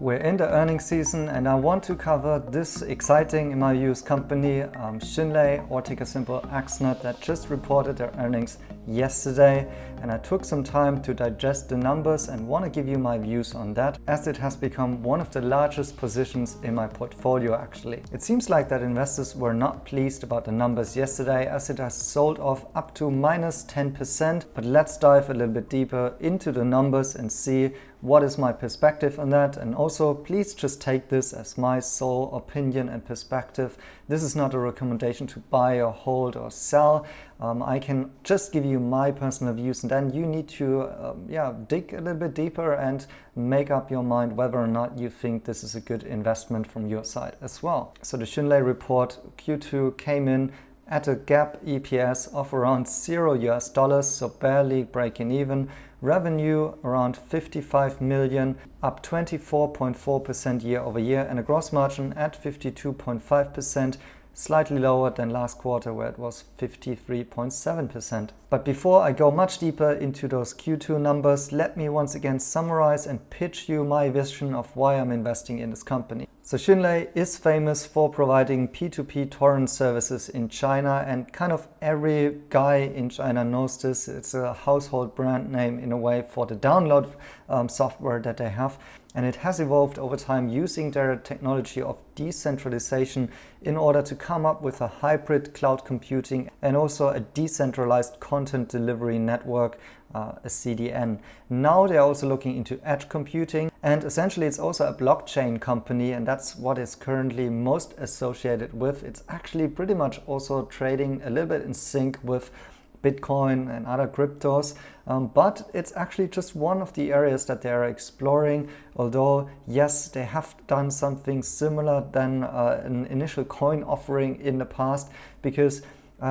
We're in the earnings season and I want to cover this exciting, in my views, company, Xunlei, or ticker symbol Axnut, that just reported their earnings yesterday. And I took some time to digest the numbers and want to give you my views on that, as it has become one of the largest positions in my portfolio actually. It seems like that investors were not pleased about the numbers yesterday, as it has sold off up to minus 10%. But let's dive a little bit deeper into the numbers and see what is my perspective on that. And also, please just take this as my sole opinion and perspective. This is not a recommendation to buy or hold or sell. I can just give you my personal views, and then you need to dig a little bit deeper and make up your mind whether or not you think this is a good investment from your side as well. So the Xunlei report Q2 came in at a GAAP EPS of around $0, so barely breaking even. Revenue around 55 million, up 24.4% year over year, and a gross margin at 52.5%, slightly lower than last quarter where it was 53.7%. But before I go much deeper into those Q2 numbers, let me once again summarize and pitch you my vision of why I'm investing in this company. So Xunlei is famous for providing P2P torrent services in China, and kind of every guy in China knows this. It's a household brand name in a way for the download software that they have. And it has evolved over time using their technology of decentralization in order to come up with a hybrid cloud computing and also a decentralized content delivery network, a CDN. Now they're also looking into edge computing, and essentially it's also a blockchain company, and that's what is currently most associated with. It's actually pretty much also trading a little bit in sync with Bitcoin and other cryptos, but it's actually just one of the areas that they are exploring. Although, yes, they have done something similar than an initial coin offering in the past, because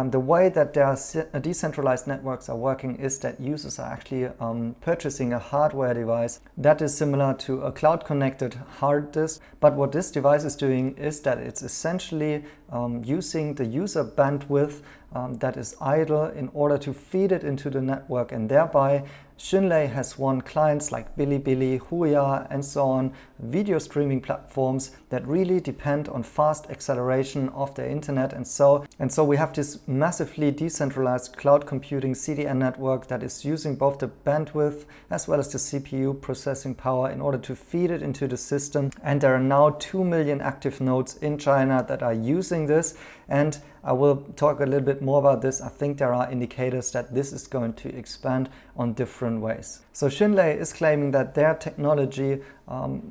the way that their decentralized networks are working is that users are actually purchasing a hardware device that is similar to a cloud-connected hard disk. But what this device is doing is that it's essentially using the user bandwidth that is idle in order to feed it into the network, and thereby Xunlei has won clients like Bilibili, Huya, and so on, video streaming platforms that really depend on fast acceleration of their internet. And so we have this massively decentralized cloud computing CDN network that is using both the bandwidth as well as the CPU processing power in order to feed it into the system. And there are now 2 million active nodes in China that are using this. And I will talk a little bit more about this. I think there are indicators that this is going to expand on different ways. So Xunlei is claiming that their technology,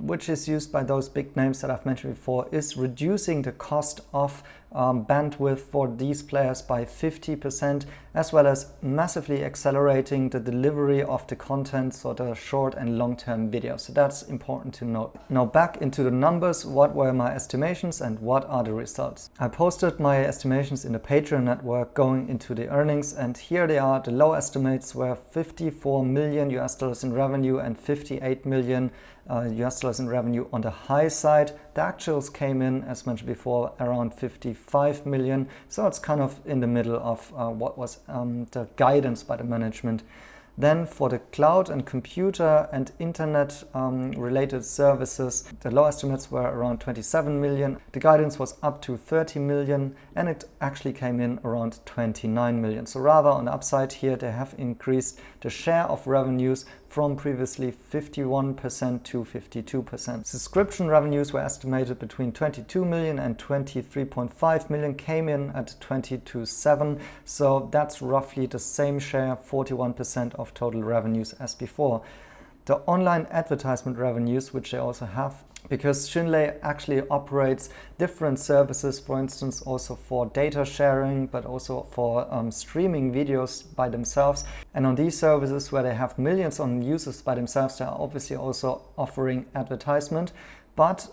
which is used by those big names that I've mentioned before, is reducing the cost of bandwidth for these players by 50%, as well as massively accelerating the delivery of the content, so the short and long-term videos. So that's important to note. Now back into the numbers. What were my estimations and what are the results? I posted my estimations in the Patreon network going into the earnings, and here they are. The low estimates were $54 million in revenue and $58 million in revenue on the high side. The actuals came in, as mentioned before, around 55 million. So it's kind of in the middle of what was the guidance by the management. Then for the cloud and computer and internet related services, the low estimates were around 27 million. The guidance was up to 30 million, and it actually came in around 29 million. So rather on the upside here, they have increased the share of revenues from previously 51% to 52%. Subscription revenues were estimated between 22 million and 23.5 million, came in at 22.7. So that's roughly the same share, 41% of total revenues as before. The online advertisement revenues, which they also have, because Xunlei actually operates different services, for instance, also for data sharing, but also for streaming videos by themselves. And on these services, where they have millions of users by themselves, they are obviously also offering advertisement. But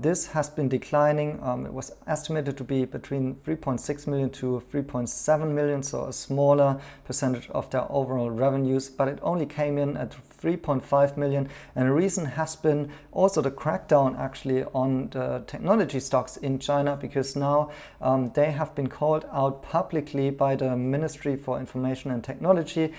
this has been declining. It was estimated to be between 3.6 million to 3.7 million, so a smaller percentage of their overall revenues, but it only came in at 3.5 million. And the reason has been also the crackdown actually on the technology stocks in China, because now they have been called out publicly by the Ministry for Information and Technology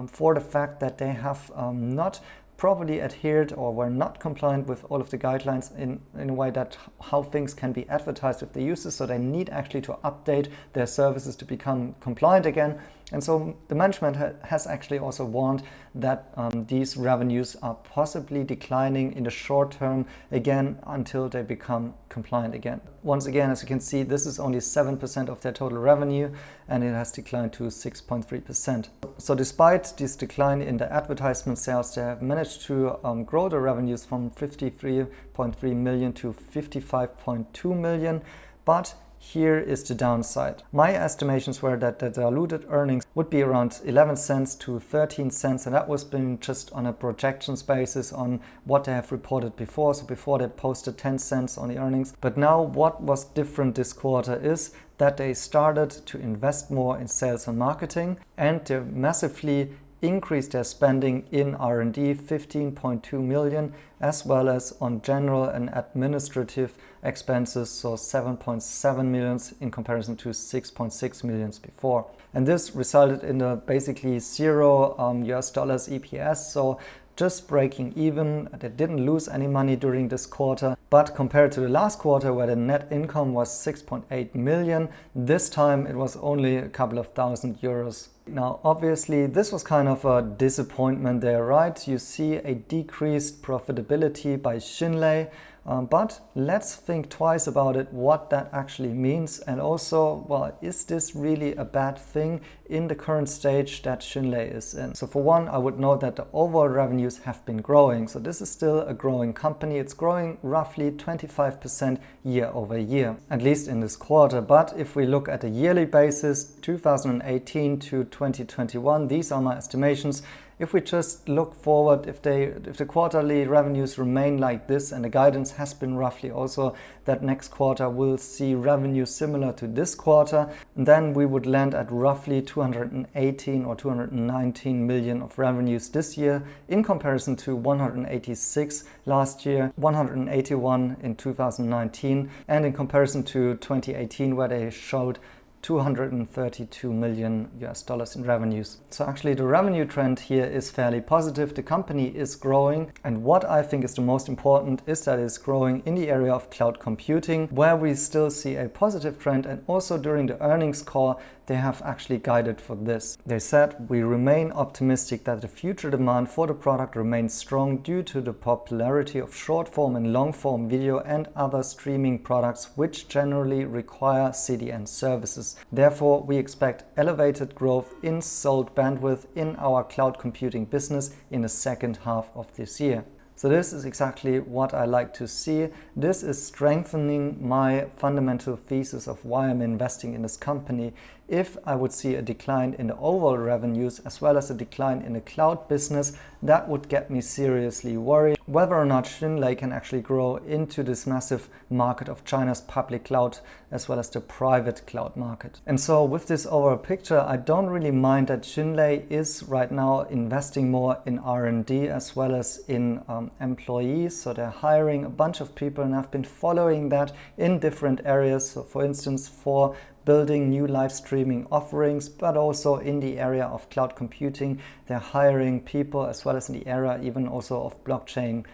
for the fact that they have not probably adhered or were not compliant with all of the guidelines in a way that how things can be advertised with the users. So they need actually to update their services to become compliant again. And so the management has actually also warned that these revenues are possibly declining in the short term again until they become compliant again. Once again, as you can see, this is only 7% of their total revenue, and it has declined to 6.3%. So despite this decline in the advertisement sales, they have managed to grow the revenues from 53.3 million to 55.2 million. But here is the downside. My estimations were that the diluted earnings would be around 11 cents to 13 cents, and that was been just on a projections basis on what they have reported before. So before they posted 10 cents on the earnings. But now what was different this quarter is that they started to invest more in sales and marketing, and they massively increased their spending in R&D, 15.2 million, as well as on general and administrative expenses, so 7.7 millions in comparison to 6.6 millions before. And this resulted in a basically zero US dollars EPS, so just breaking even. They didn't lose any money during this quarter, but compared to the last quarter where the net income was 6.8 million, this time it was only a couple of thousand euros. Now, obviously, this was kind of a disappointment there, right? You see a decreased profitability by Xunlei, but let's think twice about it, what that actually means. And also, well, is this really a bad thing in the current stage that Xunlei is in? So for one, I would note that the overall revenues have been growing. So this is still a growing company. It's growing roughly 25% year over year, at least in this quarter. But if we look at a yearly basis, 2018 to 2021, these are my estimations. If we just look forward, if the quarterly revenues remain like this, and the guidance has been roughly also that next quarter will see revenue similar to this quarter, then we would land at roughly 218 or 219 million of revenues this year in comparison to 186 last year, 181 in 2019, and in comparison to 2018 where they showed 232 million US dollars in revenues. So actually the revenue trend here is fairly positive. The company is growing, and what I think is the most important is that it's growing in the area of cloud computing, where we still see a positive trend. And also during the earnings call, they have actually guided for this. They said, we remain optimistic that the future demand for the product remains strong due to the popularity of short form and long form video and other streaming products which generally require CDN services. Therefore, we expect elevated growth in sold bandwidth in our cloud computing business in the second half of this year. So this is exactly what I like to see. This is strengthening my fundamental thesis of why I'm investing in this company. If I would see a decline in the overall revenues as well as a decline in the cloud business, that would get me seriously worried whether or not Xunlei can actually grow into this massive market of China's public cloud as well as the private cloud market. And so with this overall picture, I don't really mind that Xunlei is right now investing more in R&D as well as in employees. So they're hiring a bunch of people, and I've been following that in different areas. So for instance, for building new live streaming offerings, but also in the area of cloud computing, they're hiring people as well as in the area even also of blockchain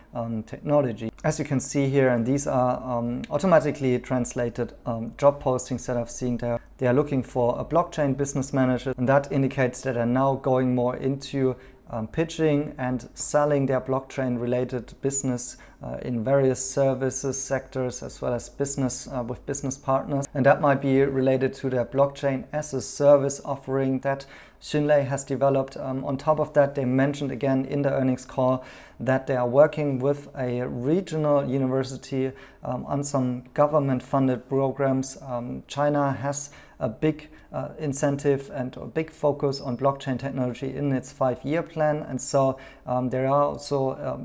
technology. As you can see here, and these are automatically translated job postings that I've seen there. They are looking for a blockchain business manager, and that indicates that they're now going more into pitching and selling their blockchain related business in various services sectors as well as business with business partners, and that might be related to their blockchain as a service offering that Xunlei has developed. On top of that, they mentioned again in the earnings call that they are working with a regional university on some government funded programs. China has a big incentive and a big focus on blockchain technology in its 5-year plan, and so there are also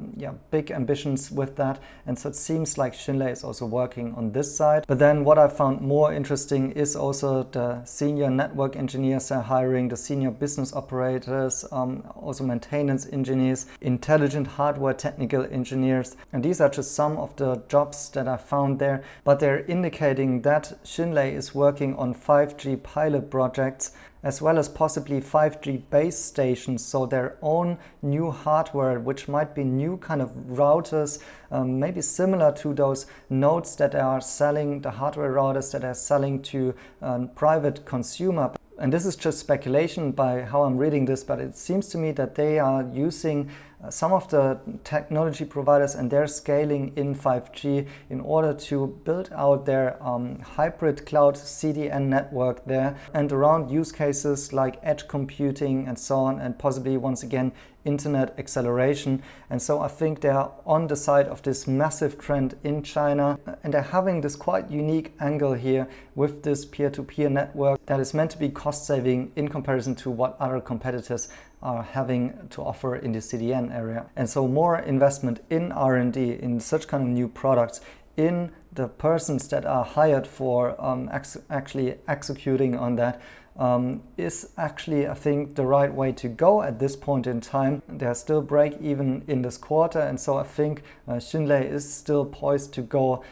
big ambitions with that, and so it seems like Xunlei is also working on this side. But then what I found more interesting is also the senior network engineers they're hiring, the senior business operators, also maintenance engineers, intelligent hardware technical engineers, and these are just some of the jobs that I found there. But they're indicating that Xunlei is working on 5G pilot projects as well as possibly 5G base stations, so their own new hardware, which might be new kind of routers, maybe similar to those nodes that are selling, the hardware routers that are selling to private consumer. And this is just speculation by how I'm reading this, but it seems to me that they are using some of the technology providers and they're scaling in 5G in order to build out their hybrid cloud CDN network there and around use cases like edge computing and so on, and possibly once again internet acceleration. And so I think they are on the side of this massive trend in China, and they're having this quite unique angle here with this peer-to-peer network that is meant to be cost saving in comparison to what other competitors are having to offer in the CDN area. And so more investment in R&D, in such kind of new products, in the persons that are hired for actually executing on that, is actually, I think, the right way to go at this point in time. They're still break even in this quarter, and so I think Xunlei is still poised to go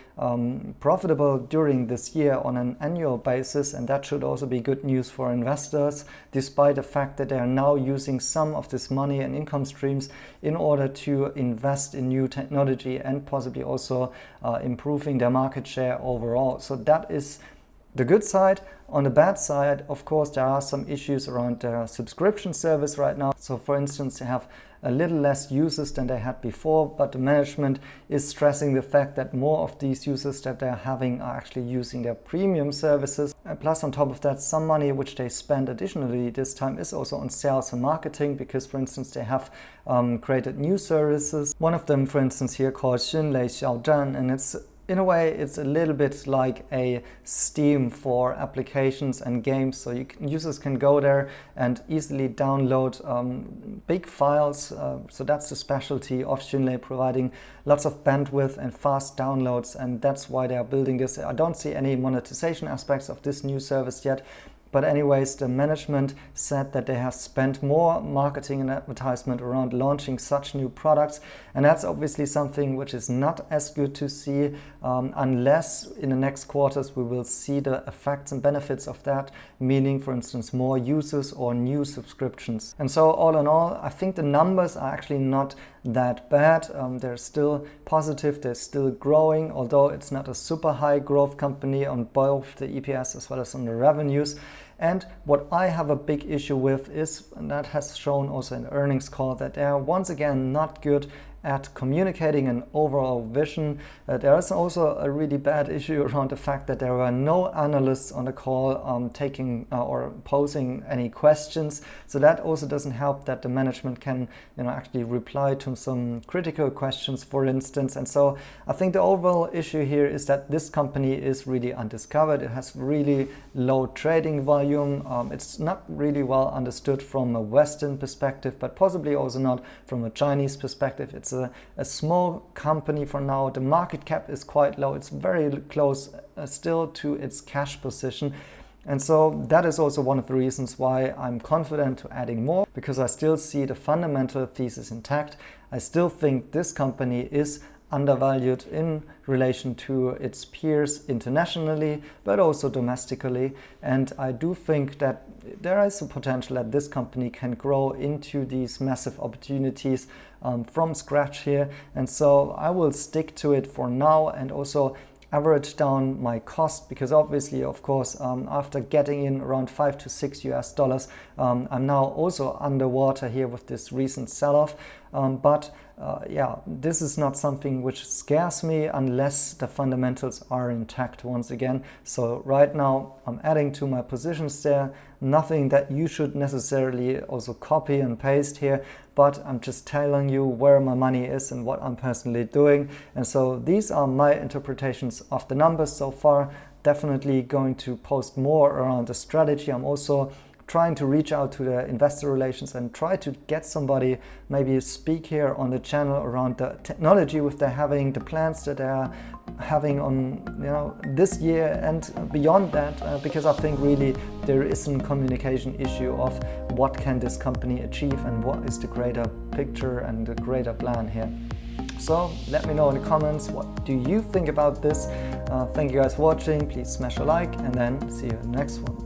profitable during this year on an annual basis, and that should also be good news for investors, despite the fact that they are now using some of this money and income streams in order to invest in new technology and possibly also improving their market share overall. So that is the good side. On the bad side, of course, there are some issues around their subscription service right now. So for instance, they have a little less users than they had before, but the management is stressing the fact that more of these users that they're having are actually using their premium services. And plus, on top of that, some money which they spend additionally this time is also on sales and marketing, because for instance, they have created new services. One of them, for instance, here called Xunlei Xiaozhan, and it's in a way, it's a little bit like a Steam for applications and games. So users can go there and easily download big files. So that's the specialty of Xunlei, providing lots of bandwidth and fast downloads. And that's why they are building this. I don't see any monetization aspects of this new service yet. But anyways, the management said that they have spent more marketing and advertisement around launching such new products. And that's obviously something which is not as good to see unless in the next quarters we will see the effects and benefits of that, meaning, for instance, more users or new subscriptions. And so all in all, I think the numbers are actually not that bad. They're still positive, they're still growing, although it's not a super high growth company on both the EPS as well as on the revenues. And what I have a big issue with is, and that has shown also in the earnings call, that they are once again not good at communicating an overall vision. There is also a really bad issue around the fact that there were no analysts on the call taking or posing any questions. So that also doesn't help that the management can actually reply to some critical questions, for instance. And so I think the overall issue here is that this company is really undiscovered. It has really low trading volume. It's not really well understood from a Western perspective, but possibly also not from a Chinese perspective. It's a small company for now. The market cap is quite low. It's very close still to its cash position. And so that is also one of the reasons why I'm confident to adding more, because I still see the fundamental thesis intact. I still think this company is undervalued in relation to its peers internationally, but also domestically. And I do think that there is a potential that this company can grow into these massive opportunities from scratch here. And so I will stick to it for now and also average down my cost, because obviously, of course, after getting in around $5 to $6, I'm now also underwater here with this recent sell-off. Yeah, this is not something which scares me unless the fundamentals are intact once again. So right now I'm adding to my positions there. Nothing that you should necessarily also copy and paste here, but I'm just telling you where my money is and what I'm personally doing. And so these are my interpretations of the numbers so far. Definitely going to post more around the strategy. I'm also trying to reach out to the investor relations and try to get somebody maybe speak here on the channel around the technology with they're having, the plans that they're having on this year and beyond that, because I think really there is a communication issue of what can this company achieve and what is the greater picture and the greater plan here. So let me know in the comments, what do you think about this? Thank you guys for watching. Please smash a like and then see you in the next one.